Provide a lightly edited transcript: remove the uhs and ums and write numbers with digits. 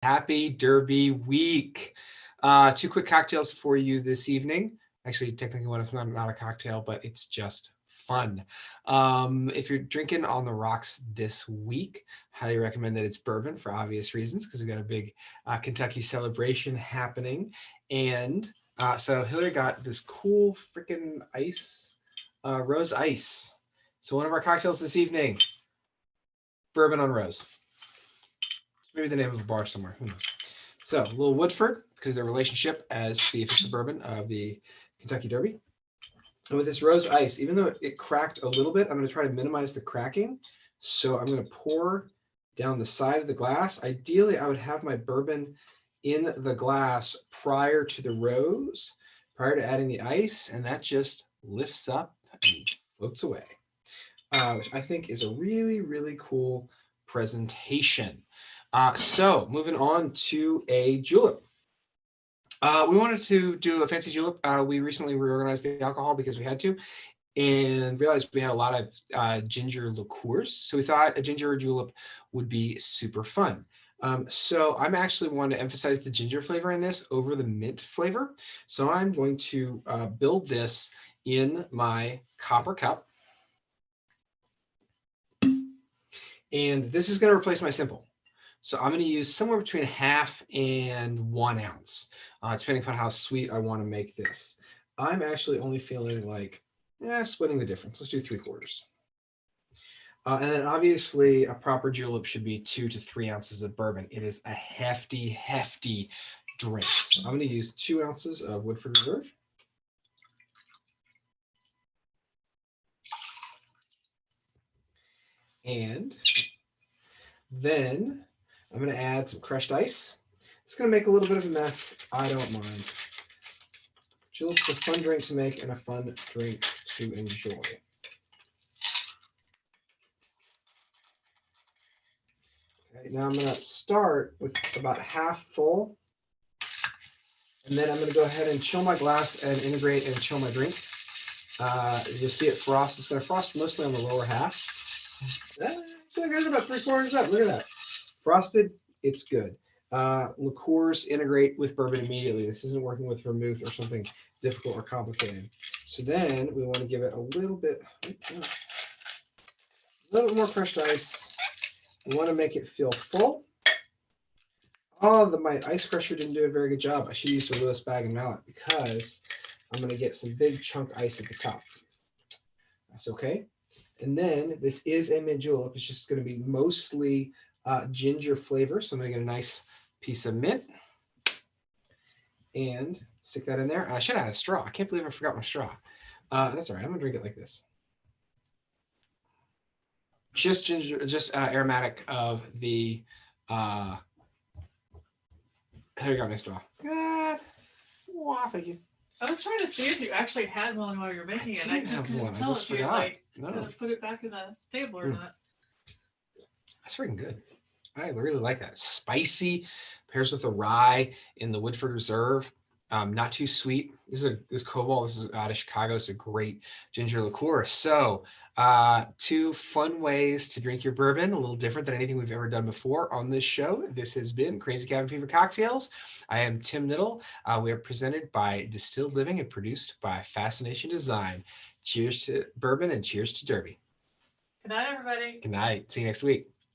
Happy Derby week. Two quick cocktails for you this evening. Actually, technically one of them not a cocktail, but it's just fun. If you're drinking on the rocks this week, highly recommend that it's bourbon for obvious reasons because we've got a big Kentucky celebration happening. And so Hillary got this cool freaking ice, rose ice. So one of our cocktails this evening, bourbon on rose. Maybe the name of a bar somewhere. Who knows? So, a little Woodford, because their relationship as the official bourbon of the Kentucky Derby. And with this rose ice, even though it cracked a little bit, I'm going to try to minimize the cracking. So, I'm going to pour down the side of the glass. Ideally, I would have my bourbon in the glass prior to the rose, prior to adding the ice, and that just lifts up and floats away, which I think is a really, really cool presentation. So moving on to a julep. We wanted to do a fancy julep. We recently reorganized the alcohol because we had to and realized we had a lot of ginger liqueurs. So we thought a ginger julep would be super fun. So I'm actually wanting to emphasize the ginger flavor in this over the mint flavor. So I'm going to build this in my copper cup. And this is going to replace my simple. So I'm going to use somewhere between 1/2 and 1 ounce, depending upon how sweet I want to make this. I'm actually only feeling like splitting the difference. Let's do 3/4. And then obviously a proper julep should be 2 to 3 ounces of bourbon. It is a hefty, hefty drink. So I'm going to use 2 ounces of Woodford Reserve. And then I'm going to add some crushed ice. It's going to make a little bit of a mess. I don't mind. Julep's a fun drink to make and a fun drink to enjoy. Okay, now I'm going to start with about half full. And then I'm going to go ahead and chill my glass and integrate and chill my drink. You'll see it frost. It's going to frost mostly on the lower half. I feel like I got about 3/4 up. Look at that. Frosted, it's good. Liqueurs integrate with bourbon immediately. This isn't working with vermouth or something difficult or complicated. So then we want to give it a little bit more crushed ice. We want to make it feel full. Oh, my ice crusher didn't do a very good job. I should use a Lewis bag and mallet because I'm going to get some big chunk ice at the top. That's okay. And then this is a mint julep. It's just going to be mostly ginger flavor. So I'm going to get a nice piece of mint and stick that in there. And I should have had a straw. I can't believe I forgot my straw. That's all right. I'm going to drink it like this. Just ginger, just aromatic of the. Here you go, my straw. God. Wow, thank you. I was trying to see if you actually had one while you were making it. I just couldn't tell if you gonna put it back in the table or not. That's freaking good. I really like that. Spicy, pairs with a rye in the Woodford Reserve. Not too sweet. This Koval. This is out of Chicago. It's a great ginger liqueur. So 2 fun ways to drink your bourbon, a little different than anything we've ever done before on this show. This has been Crazy Cabin Fever Cocktails. I am Tim Knittel. We are presented by Distilled Living and produced by Fascination Design. Cheers to bourbon and cheers to Derby. Good night, everybody. Good night. See you next week.